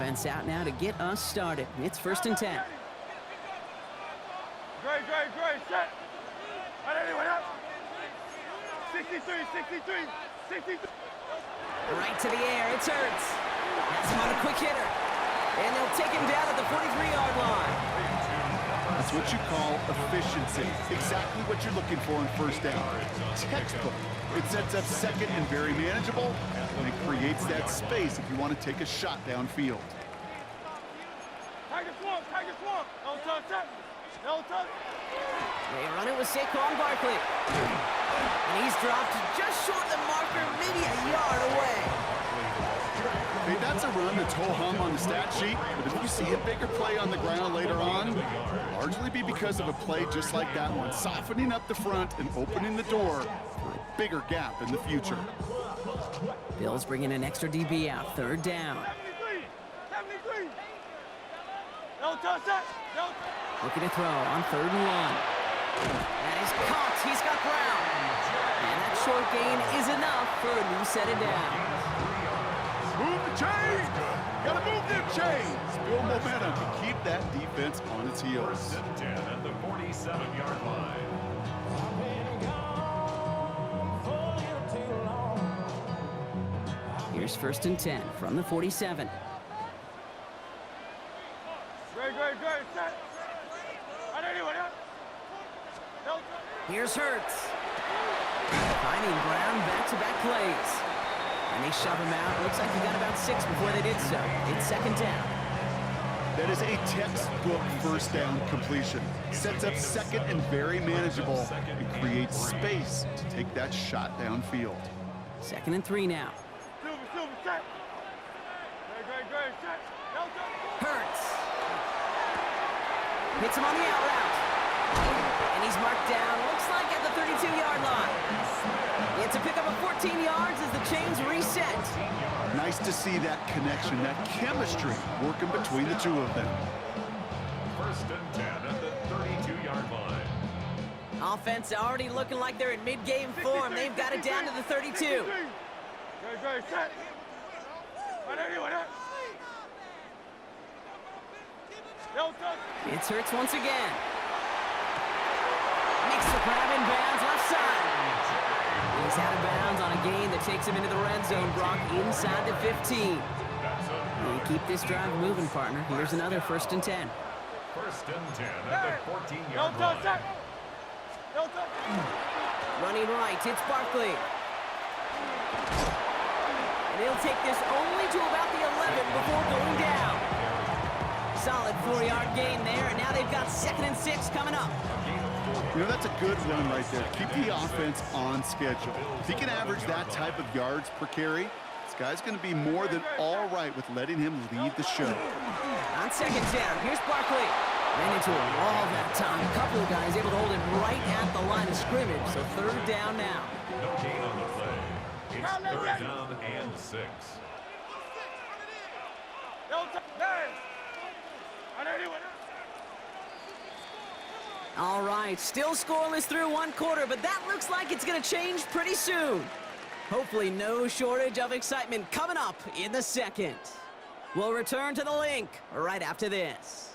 defense out now to get us started. It's 1st and 10. Great, set. Anyone up? 63. Right to the air, it's Hurts. Has him on a quick hitter. And they'll take him down at the 43-yard line. That's what you call efficiency. Exactly what you're looking for in 1st down. Textbook. It sets up 2nd and very manageable, and it creates that space if you want to take a shot downfield. Tiger swamp. No touch. They run it with Saquon Barkley. And he's dropped just short of the marker, maybe a yard away. Hey, that's a run that's ho-hum on the stat sheet, but if you see a bigger play on the ground later on, it'll largely be because of a play just like that one, softening up the front and opening the door for a bigger gap in the future. Bills bringing an extra DB out, 3rd down. 73. No touch that. Looking to throw on 3rd and 1. And he's caught. He's got Brown. And that short gain is enough for a new set of downs. Move the chains! Gotta move them chains! Build momentum and keep that defense on its heels. 1st and 10 at the 47-yard line. Here's 1st and 10 from the 47. Great, set. Anyone up? No touch. Here's Hurts. Finding Brown back-to-back plays. And they shove him out. Looks like he got about 6 before they did so. It's 2nd down. That is a textbook 1st down completion. Sets up 2nd and very manageable and creates space to take that shot downfield. 2nd and 3 now. Silver, set. Great, set. No touch. Hurts. Hits him on the out route. And he's marked down, looks like at the 32-yard line. It's a pickup of 14 yards as the chains reset. Nice to see that connection, that chemistry working between the two of them. 1st and 10 at the 32-yard line. Offense already looking like they're in mid-game form. They've got it down to the 32. Great, set. Anyone up? No touch. It's Hurts once again. Makes the grab in bounds left side. He's out of bounds on a gain that takes him into the red zone, Brock, inside the 15. You keep this drive moving, partner. Here's another 1st and 10. 1st and 10 at the 14-yard No touch. line. No touch. Running right, it's Barkley. And he'll take this only to about the 11 before going down. Solid 4-yard gain there, and now they've got 2nd and 6 coming up. You know, that's a good run right there. Keep the offense on schedule. If he can average that type of yards per carry, this guy's going to be more than all right with letting him lead the show. On 2nd down, here's Barkley. Ran into a wall that time. A couple of guys able to hold him right at the line of scrimmage, so 3rd down now. No gain on the play. It's 3rd down and 6. No touch. Anyone up? All right, still scoreless through 1 quarter, but that looks like it's going to change pretty soon. Hopefully no shortage of excitement coming up in the 2nd. We'll return to the link right after this.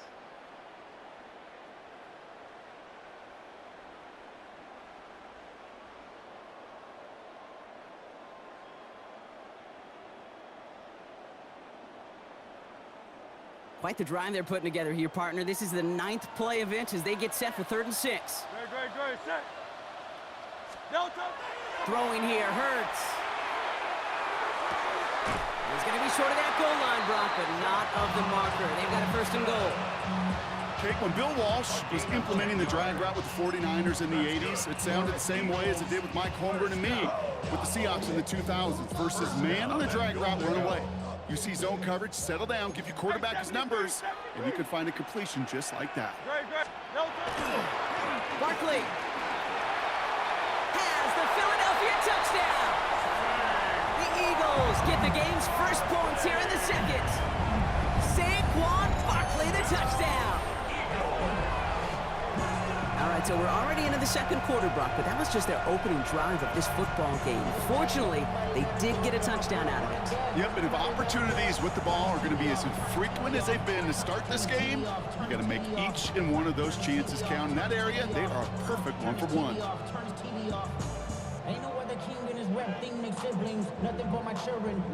Quite the drive they're putting together here, partner. This is the 9th play event as they get set for 3rd and 6. Great, set. No touch. Throwing here, Hurts. He's going to be short of that goal line, Brock, but not of the marker. They've got a 1st and goal. Okay, when Bill Walsh was implementing the drag route with the 49ers in the 80s, it sounded the same way as it did with Mike Holmgren and me with the Seahawks in the 2000s versus man on a drag route, run away. You see zone coverage, settle down, give your quarterback his numbers, and you can find a completion just like that. Great. No touch. Barkley has the Philadelphia touchdown. The Eagles get the game's first points here in the 2nd. Saquon Barkley, the touchdown. A All right, so we're already into the second quarter, Brock, but that was just their opening drive of this football game. Fortunately, they did get a touchdown out of it. Yep, and if opportunities with the ball are going to be as infrequent as they've been to start this game, you got to make each and one of those chances count. In that area, they are a perfect 1-for-1.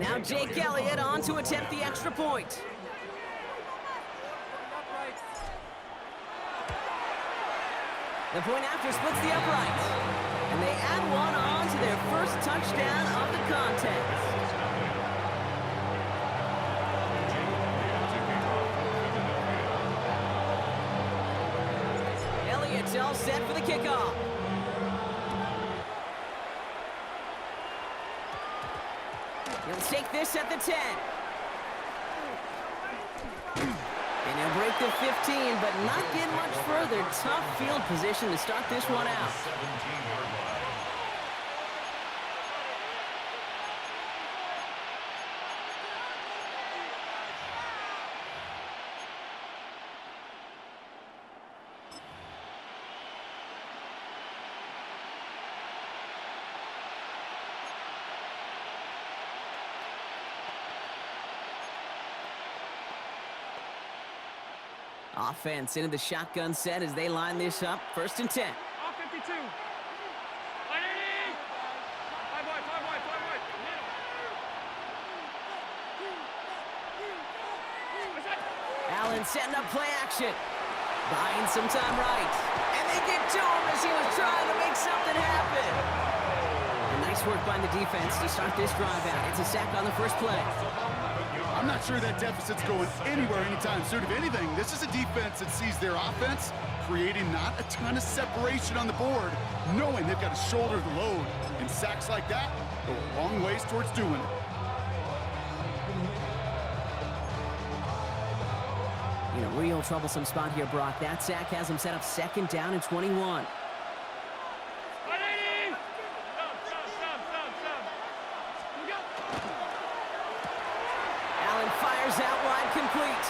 Now Jake Elliott on to attempt the extra point. The point after splits the uprights. And they add one on to their first touchdown of the contest. Elliott's all set for the kickoff. He'll take this at the 10. And he'll break the 15, but not get much further. Tough field position to start this one out. Offense into the shotgun set as they line this up. 1st and 10. Off 52. 180. 5 wide, 5 wide, 5 wide. Allen setting up play action. Buying some time right. And they get to him as he was trying to make something happen. And nice work by the defense to start this drive out. It's a sack on the first play. I'm not sure that deficit's going anywhere anytime soon. If anything, this is a defense that sees their offense creating not a ton of separation on the board, knowing they've got to shoulder the load. And sacks like that go a long ways towards doing it. In a real troublesome spot here, Brock. That sack has him set up 2nd down and 21. Out wide, complete.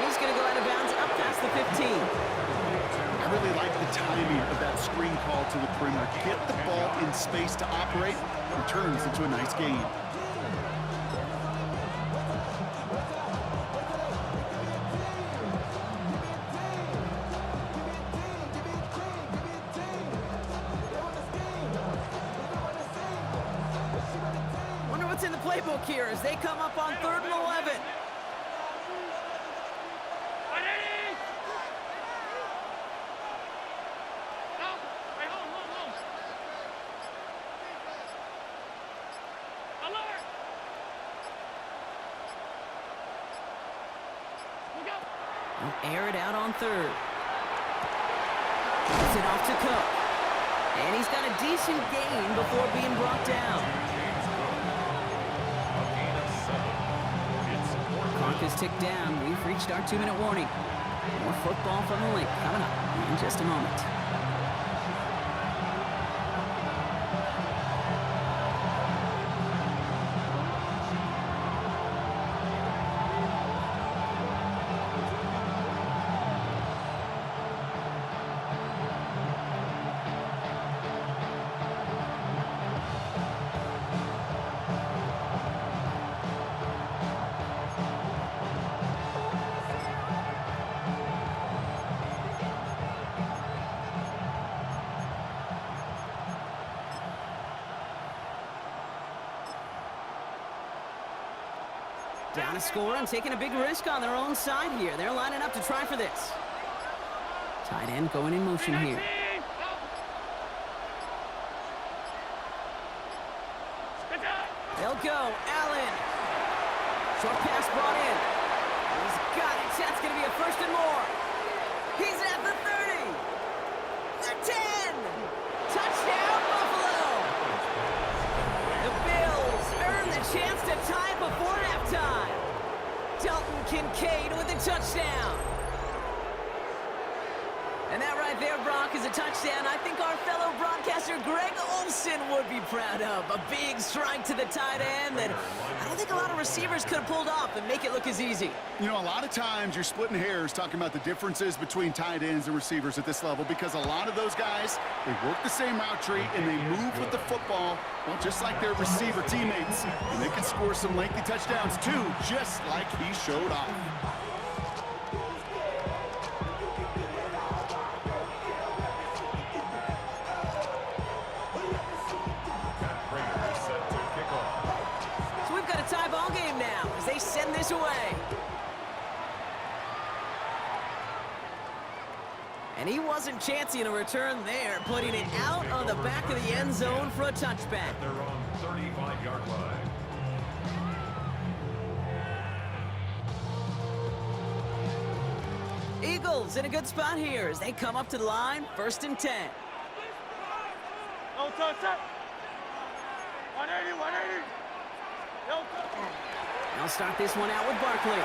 He's going to go out of bounds up past the 15. I really like the timing of that screen call to the perimeter. Get the ball in space to operate and turns into a nice game. Wonder what's in the playbook here as they come up on 3rd and 11. Air it out on 3rd. Gets it off to Cook. And he's got a decent gain before being brought down. Clock is ticked down. We've reached our 2-minute warning. More football from the link coming up in just a moment. Down a score and taking a big risk on their own side here. They're lining up to try for this. Tight end going in motion here. They'll go. Allen. Short pass brought in. He's got it. That's going to be a 1st and more. He's at the 30. The 10. Touchdown, Buffalo. The Bills earn the chance to tie before halftime. Dalton Kincaid with the touchdown. And that right there, Brock, is a touchdown I think our fellow broadcaster Greg Olsen would be proud of. A big strike to the tight end that I don't think a lot of receivers could have pulled off and make it look as easy. You know, a lot of times you're splitting hairs talking about the differences between tight ends and receivers at this level because a lot of those guys, they work the same route tree and they move with the football, well, just like their receiver teammates. And they can score some lengthy touchdowns too, just like he showed off. Send this away. And he wasn't chancing a return there, putting it out on the back of the end zone for a touchback. They're on 35-yard line. Eagles in a good spot here as they come up to the line, 1st and 10. No touch, touch. 180, 180. No touch. They'll start this one out with Barkley.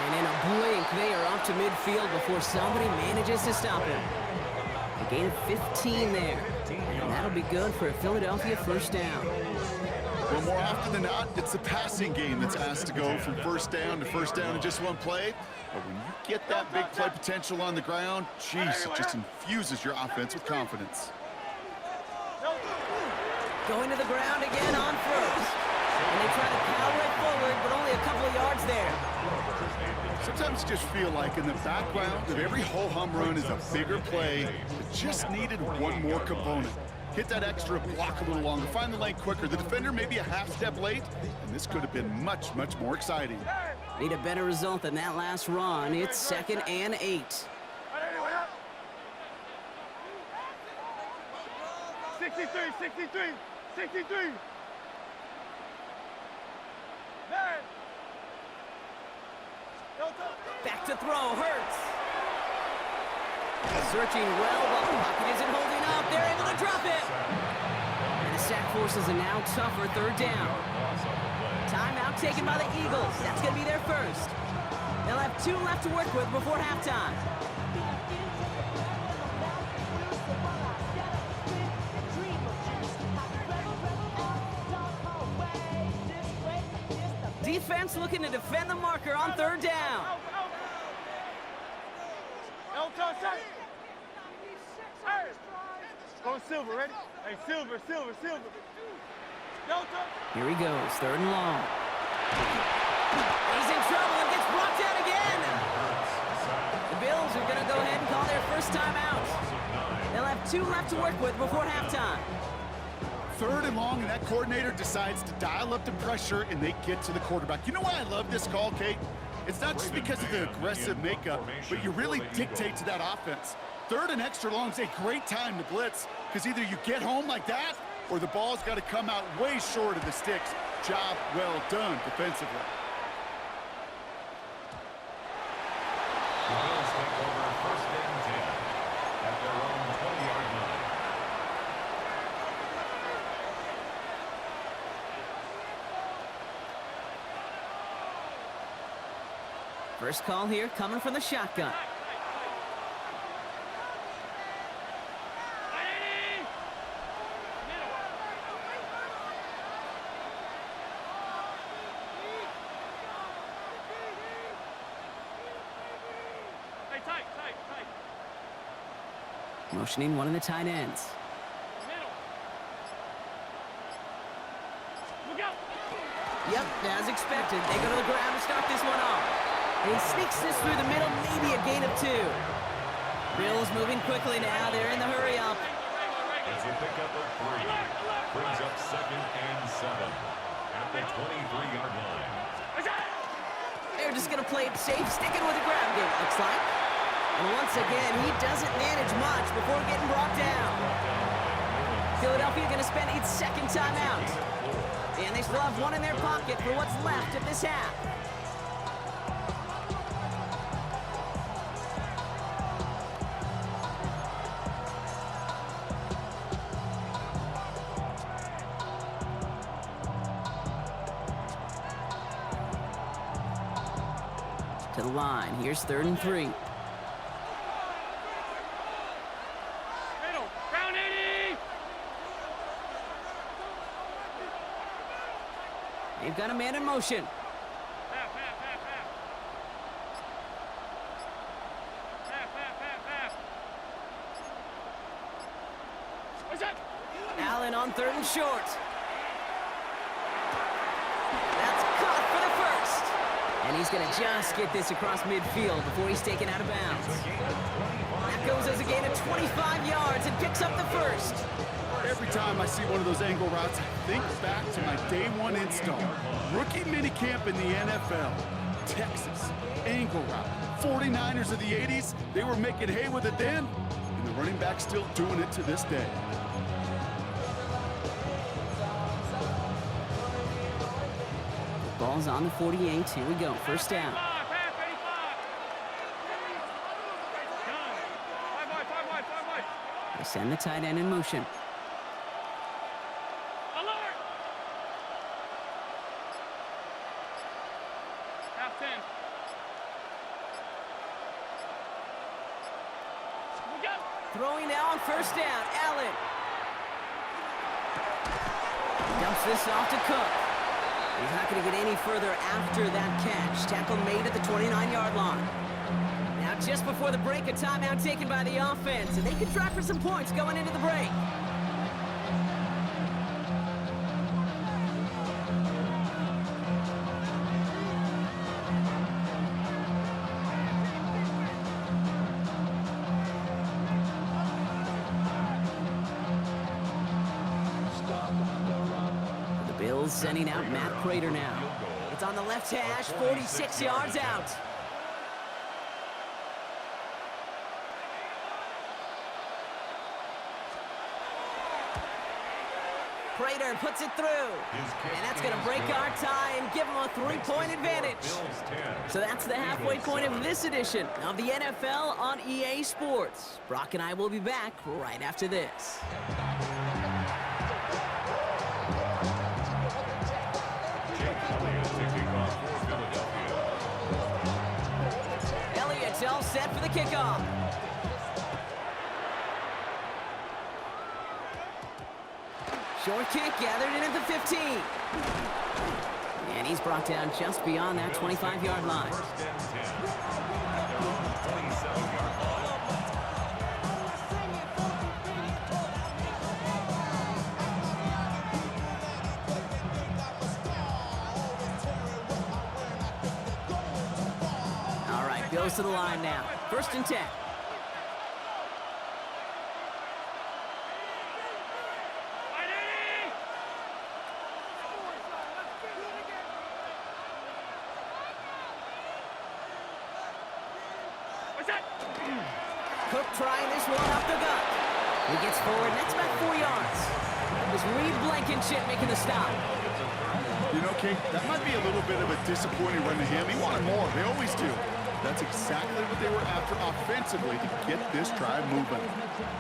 And in a blink, they are up to midfield before somebody manages to stop him. A gain of 15 there. And that'll be good for a Philadelphia 1st down. Well, more often than not, it's the passing game that's asked to go from 1st down to 1st down in just one play. But when you get that big play potential on the ground, geez, it just infuses your offense with confidence. Going to the ground again on 1st. And they try to power it forward, but only a couple of yards there. Sometimes you just feel like in the background of every ho-hum run is a bigger play that just needed one more component. Hit that extra block a little longer, find the lane quicker. The defender may be a half step late, and this could have been much, much more exciting. Need a better result than that last run. It's 2nd and 8. 63, 63, 63. Back to throw, Hurts. Searching well, but the pocket isn't holding up. They're able to drop it. And the sack forces a now tougher 3rd down. Timeout taken by the Eagles. That's going to be their first. They'll have 2 left to work with before halftime. Defense looking to defend the marker on 3rd down. Go Silver, ready? Hey, Silver, Silver, Silver. Here he goes, 3rd and long. He's in trouble and gets brought down again. The Bills are going to go ahead and call their first timeout. They'll have 2 left to work with before halftime. 3rd and long, and that coordinator decides to dial up the pressure, and they get to the quarterback. You know why I love this call, Kate? It's not just because of the aggressive makeup, but you really dictate to that offense. 3rd and extra long is a great time to blitz, because either you get home like that, or the ball's got to come out way short of the sticks. Job well done defensively. The Bills take over 1st and 10 at their own 20-yard line. First call here coming from the shotgun. Motioning one of the tight ends. Yep, as expected, they go to the ground to start this one off. And he sneaks this through the middle, maybe a gain of 2. Bills moving quickly now. They're in the hurry up. It's a pickup of 3. Brings up 2nd and 7 at the 23-yard line. They're just going to play it safe, sticking with the ground game, looks like. And once again, he doesn't manage much before getting brought down. Philadelphia going to spend its 2nd timeout. And they still have 1 in their pocket for what's left of this half. To to the line. Here's 3rd and 3. Middle. Round 80. They've got a man in motion. Half. What's that? Allen on 3rd and short. That's caught for the first. And he's going to just get this across midfield before he's taken out of bounds. That goes as a gain of 25 yards and picks up the first. Every time I see one of those angle routes, I think back to my day one install. Rookie minicamp in the NFL. Texas, angle route. 49ers of the 80s, they were making hay with it then, and the running back's still doing it to this day. The ball's on the 48. Here we go. First down. Half 85. Done. 5 wide. They send the tight end in motion. Alert. Half 10. We go. Throwing now on first down. Allen. Dumps this off to Cook. He's not going to get any further after that catch. Tackle made at the 29-yard line. Now just before the break, a timeout taken by the offense, and they can try for some points going into the break. The Bills sending out Matt Prater now. It's on the left hash, 46 yards out. Prater puts it through. And that's going to break our tie and give them a 3-point advantage. So that's the halfway point of this edition of the NFL on EA Sports. Brock and I will be back right after this. Elliott's all set for the kickoff. Short kick gathered in at the 15. And he's brought down just beyond that 25-yard line. All right, goes to the line now. 1st and 10. Cook trying this one up the gut. He gets forward, that's about 4 yards. It was Reed Blankenship making the stop. You know, King, that might be a little bit of a disappointing run to him. He wanted more. They always do. That's exactly what they were after offensively to get this drive moving.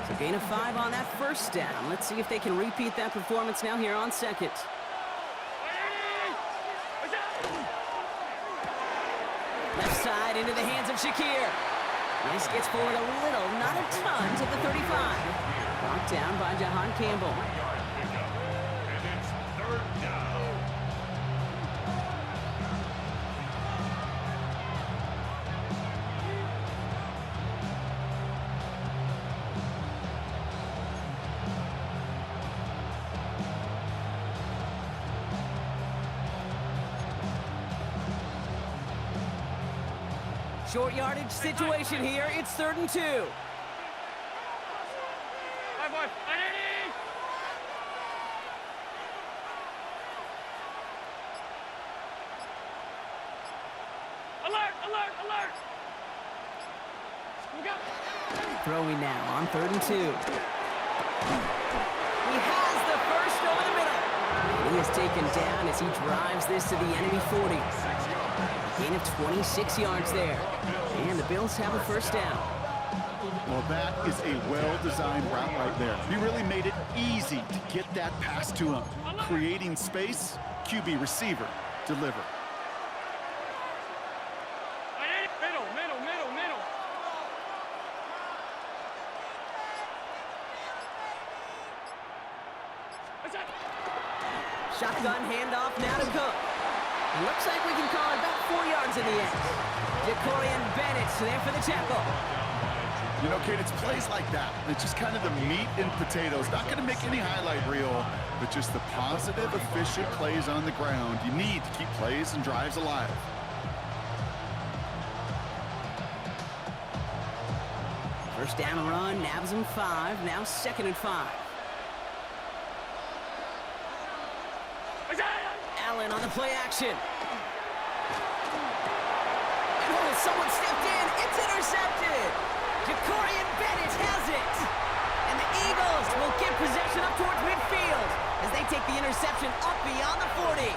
So gain of 5 on that first down. Let's see if they can repeat that performance now here on second. Left side into the hands of Shakir. This gets forward a little, not a ton, to the 35. Brought down by Jahan Campbell. And it's 3rd down. Short yardage situation here. It's 3rd and 2. 5 wide. 180. Alert. We go. Throwing now on 3rd and 2. He has the first over the middle. He is taken down as he drives this to the enemy 40. Gain of 26 yards there. And the Bills have a first down. Well, that is a well-designed route right there. He really made it easy to get that pass to him. Creating space, QB receiver, deliver. Shotgun handoff now to Cook. It looks like we can call it about 4 yards in the end. Jacorian Bennett there for the tackle. You know, Kate, it's plays like that. It's just kind of the meat and potatoes. Not going to make any highlight reel, but just the positive, efficient plays on the ground. You need to keep plays and drives alive. First down run, nabs him 5. Now 2nd and 5. Allen on the play action. And someone stepped in. It's intercepted. Jacorian Bennett has it. And the Eagles will get possession up towards midfield as they take the interception up beyond the 40.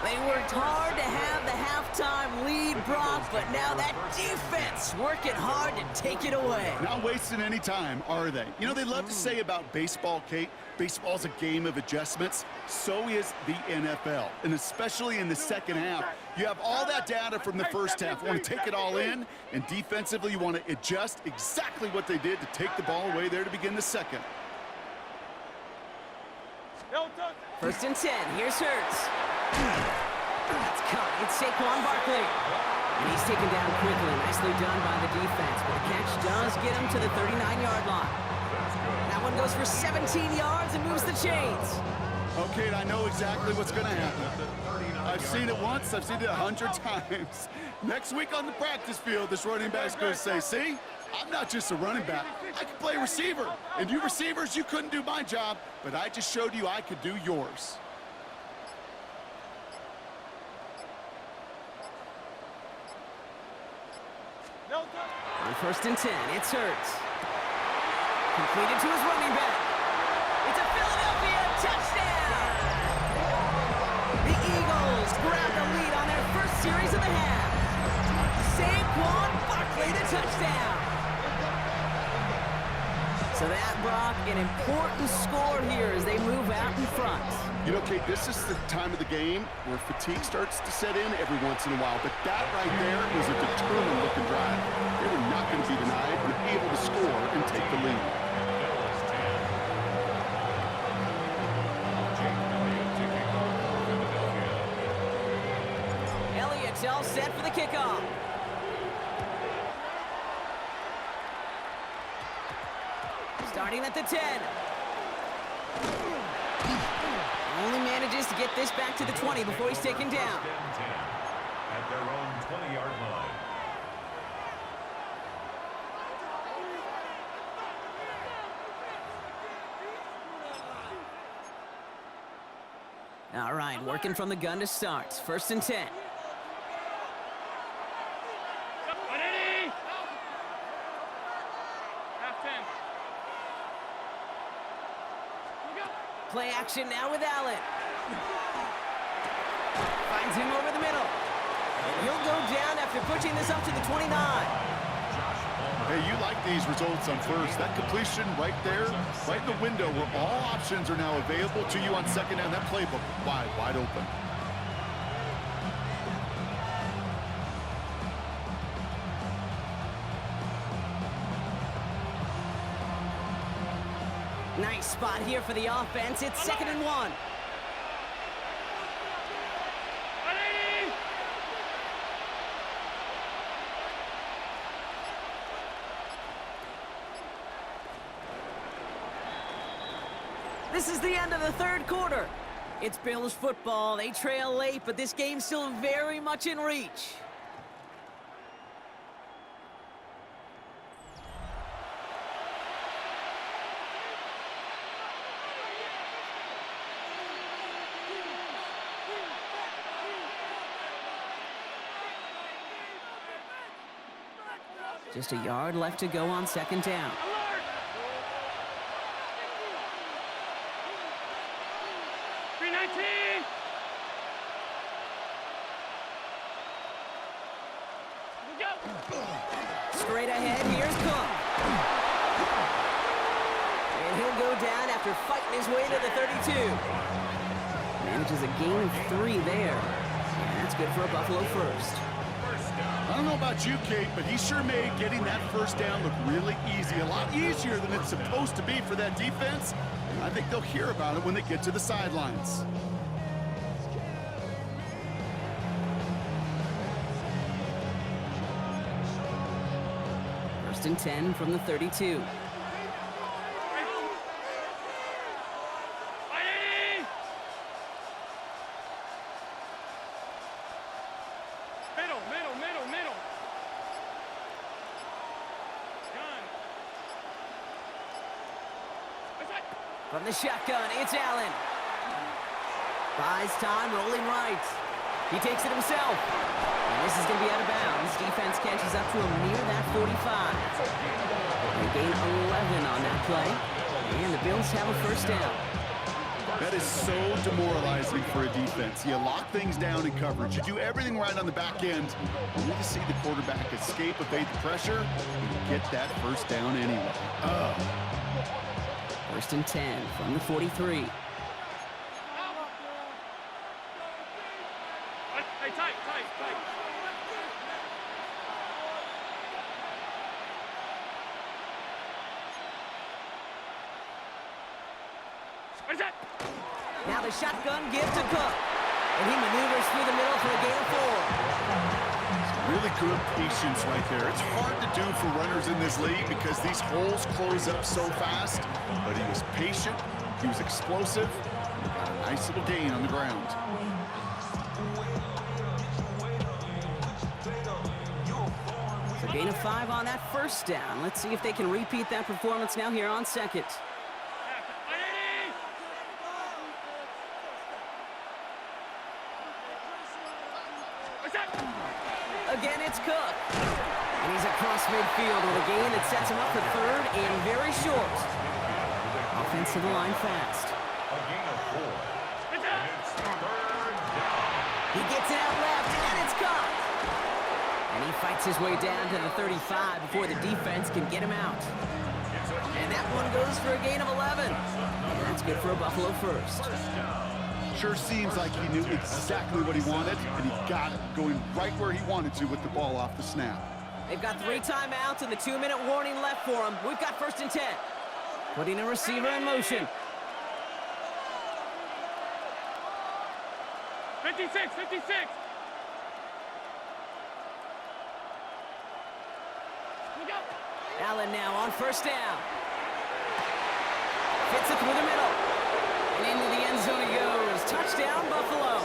They worked hard to have the halftime lead, Brock, but now that defense working hard to take it away. Not wasting any time, are they? You know, they love to say about baseball, Kate, baseball's a game of adjustments. So is the NFL, and especially in the second half. You have all that data from the first half. You want to take it all in, and defensively you want to adjust exactly what they did to take the ball away there to begin the second. 1st and 10. Here's Hurts. That's caught. It's Saquon Barkley. And he's taken down quickly. Nicely done by the defense. But the catch does get him to the 39-yard line. That one goes for 17 yards and moves the chains. Okay, I know exactly what's going to happen. I've seen it once. I've seen it 100 times. Next week on the practice field, this running back's going to say, see, I'm not just a running back. I can play receiver. And you receivers, you couldn't do my job, but I just showed you I could do yours. On 1st and 10, it's Hurts. Completed to his running back. It's a Philadelphia touchdown! The Eagles grab the lead on their first series of the half. Saquon Barkley, the touchdown. So that, Brock, an important score here as they move out in front. You know, Kate, this is the time of the game where fatigue starts to set in every once in a while, but that right there was a determined-looking drive. They were not going to be denied and able to score and take the lead. Elliott's all set for the kickoff. Starting at the 10. Only manages to get this back to the 20 before he's taken down. At their own 20-yard line. All right, working from the gun to start. 1st and 10. Play action now with Allen. Finds him over the middle. And he'll go down after pushing this up to the 29. Hey, you like these results on first. That completion right there, right in the window where all options are now available to you on second down. That playbook wide open. Nice spot here for the offense. It's 2nd and 1. This is the end of the 3rd quarter. It's Bills football. They trail late, but this game's still very much in reach. Just a yard left to go on 2nd down. 319. Straight ahead, here's Cook. And he'll go down after fighting his way to the 32. Manages a gain of 3 there. And that's good for a Buffalo first. I don't know about you, Kate, but he sure made getting that first down look really easy. A lot easier than it's supposed to be for that defense. I think they'll hear about it when they get to the sidelines. First and 10 from the 32. Middle. Gun. From the shotgun, it's Allen. Buys time, rolling right. He takes it himself. And this is going to be out of bounds. Defense catches up to him near that 45. They gain 11 on that play. And the Bills have a first down. That is so demoralizing for a defense. You lock things down in coverage. You do everything right on the back end. You need to see the quarterback escape, evade the pressure, and get that first down anyway. First and 10 from the 43. Hey, tight. What's that? Now the shotgun give to Cook. And he maneuvers through the middle for a gain of 4. Really good patience right there. It's hard to do for runners in this league because these holes close up so fast. But he was patient, he was explosive, and got a nice little gain on the ground. So gain of 5 on that first down. Let's see if they can repeat that performance now here on second. Again, it's Cook. And he's across midfield with a gain that sets him up for third and very short. Offensive line fast. A gain of 4. It's third down. He gets it out left, and it's caught. And he fights his way down to the 35 before the defense can get him out. And that one goes for a gain of 11. And that's good for a Buffalo first. Sure seems like he knew exactly what he wanted, and he got it, going right where he wanted to with the ball off the snap. They've got 3 timeouts and the 2-minute warning left for them. We've got first and 10. Putting a receiver in motion. 56. Look out. Allen now on first down. Fits it through the middle. And into the end zone he goes. Touchdown, Buffalo.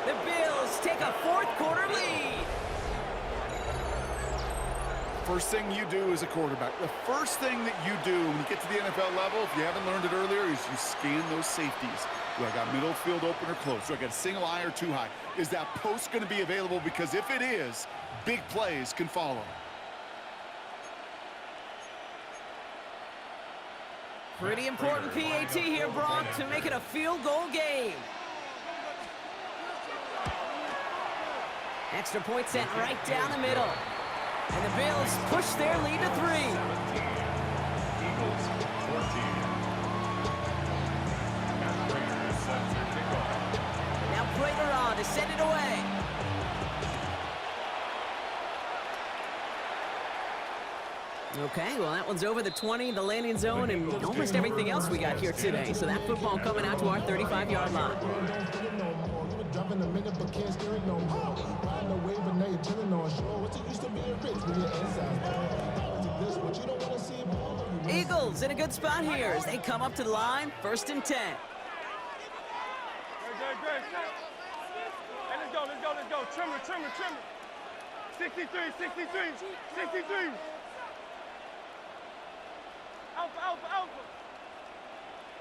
The Bills take a fourth quarter lead. First thing you do as a quarterback, the first thing that you do when you get to the NFL level, if you haven't learned it earlier, is you scan those safeties. Do I got middle field open or close? Do I got a single high or 2 high? Is that post going to be available? Because if it is, big plays can follow. Pretty important PAT here, Brock, to make it a field goal game. Extra point sent right down the middle. And the Bills push their lead to 3. Eagles 14. And Raiders set to kick off. Now Prater on to send it away. Okay, well, that one's over the 20, the landing zone, and almost everything else we got here today. So that football coming out to our 35-yard line. Eagles in a good spot here as they come up to the line, first and 10. Great. Hey, let's go. Trimmer. 63. Alpha.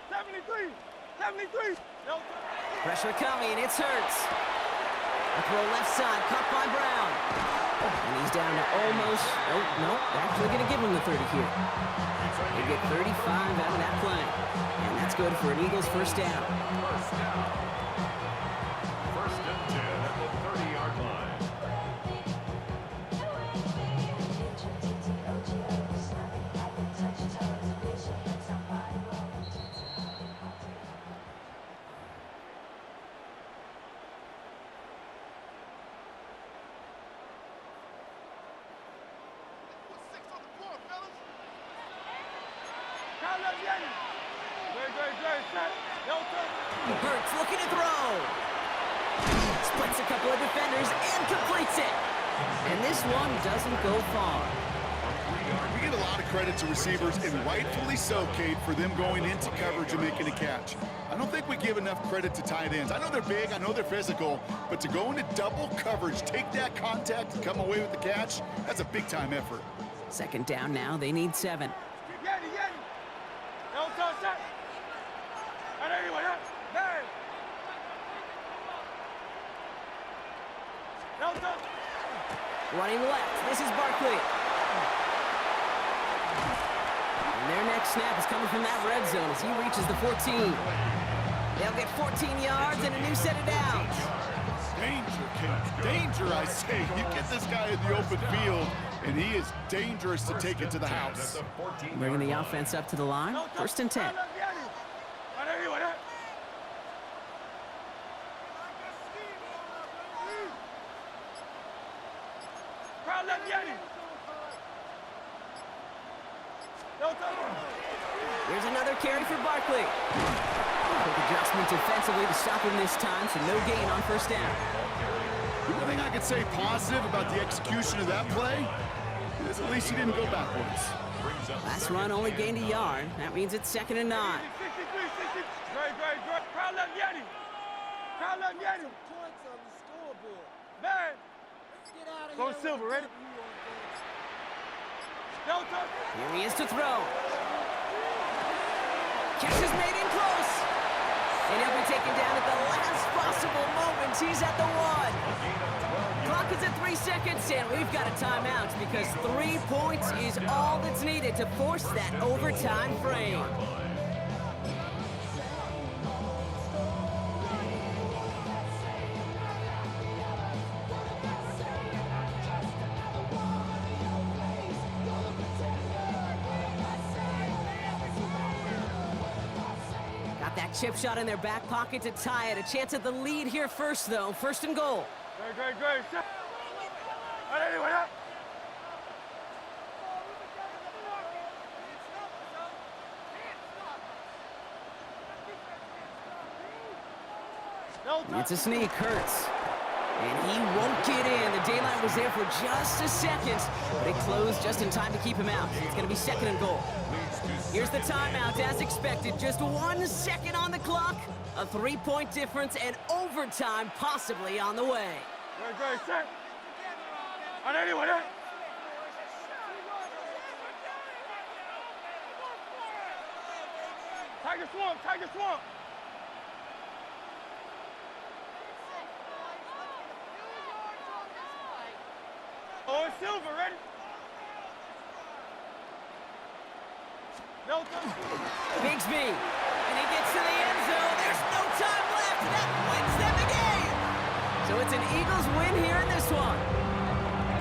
73. No. Pressure coming, it's Hurts. A throw left side, caught by Brown. And he's down to almost, no, actually going to give him the 30 here. They get 35 out of that play. And that's good for an Eagles first down. First and 10 at the 30-yard line. great, set. No touch. Hurts looking to throw. Splits a couple of defenders and completes it. And this one doesn't go far. We get a lot of credit to receivers, and rightfully so, Kate, for them going into coverage and making a catch. I don't think we give enough credit to tight ends. I know they're big, I know they're physical, but to go into double coverage, take that contact, and come away with the catch, that's a big-time effort. Second down now, they need 7. Yeti, Yeti. No touch, set. And anyway, man. No touch. Running left, this is Barkley. And their next snap is coming from that red zone as he reaches the 14. They'll get 14 yards and a new set of downs. Danger, Kate. Danger, I say. You get this guy in the open field, and he is dangerous to take it to the house. Bringing the offense up to the line. First and 10. And anyway, crowd left Yeti. No touch. Here's another carry for Barkley. Quick adjustment defensively to stop him this time, so no gain on first down. The only thing I could say positive about the execution of that play is at least he didn't go backwards. Last run only gained a yard. That means it's 2nd and 9. 63, 60. Great. Crowd left Yeti. Crowd left Yeti. Points on the scoreboard. Man. Let's get out of Go here. Silver, ready? No touch. Here he is to throw. Catch is made in close. And he'll be taken down at the last possible moment. He's at the 1. Clock is at 3 seconds, and we've got a timeout because 3 points is all that's needed to force that overtime frame. Got that chip shot in their back pocket to tie it. A chance at the lead here first, though. First and goal. Great. Set. And anyway, no touch. It's a sneak, Hurts. And he won't get in. The daylight was there for just a second, but it closed just in time to keep him out. It's going to be 2nd and goal. Here's the timeout, as expected. Just 1 second on the clock. A 3-point difference and overtime possibly on the way. Great, set. And anyway, Tiger Swamp. Oh, it's Silver, ready? No touch. Bigsby, and he gets to the end zone. There's no time left. That wins them the game. So it's an Eagles win here in this one.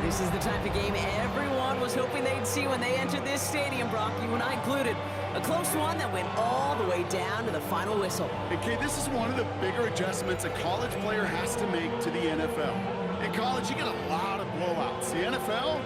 This is the type of game everyone was hoping they'd see when they entered this stadium, Brock, you and I included. A close one that went all the way down to the final whistle. Okay, this is one of the bigger adjustments a college player has to make to the NFL. In college, you get a lot of blowouts. The NFL,